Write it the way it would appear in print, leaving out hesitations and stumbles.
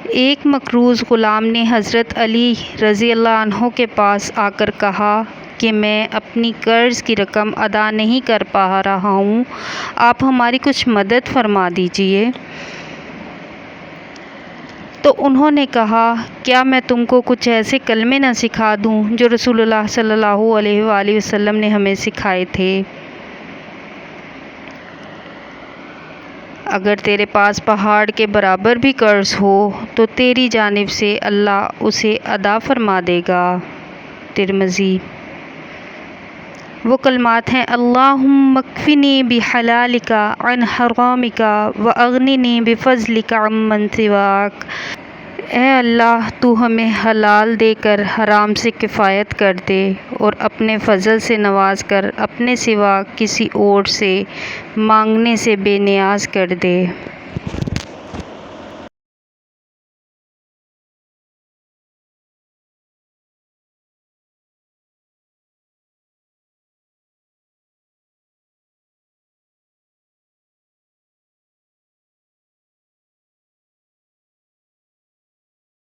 ایک مقروض غلام نے حضرت علی رضی اللہ عنہ کے پاس آ کر کہا کہ میں اپنی قرض کی رقم ادا نہیں کر پا رہا ہوں، آپ ہماری کچھ مدد فرما دیجیے۔ تو انہوں نے کہا، کیا میں تم کو کچھ ایسے کلمے نہ سکھا دوں جو رسول اللہ صلی اللہ علیہ وآلہ وسلم نے ہمیں سکھائے تھے؟ اگر تیرے پاس پہاڑ کے برابر بھی قرض ہو تو تیری جانب سے اللہ اسے ادا فرما دے گا۔ ترمذی۔ وہ کلمات ہیں: اللہم اکفنی بحلالک عن حرامک واغننی بفضلک عمن سواک۔ اے اللہ، تو ہمیں حلال دے کر حرام سے کفایت کر دے اور اپنے فضل سے نواز کر اپنے سوا کسی اور سے مانگنے سے بے نیاز کر دے۔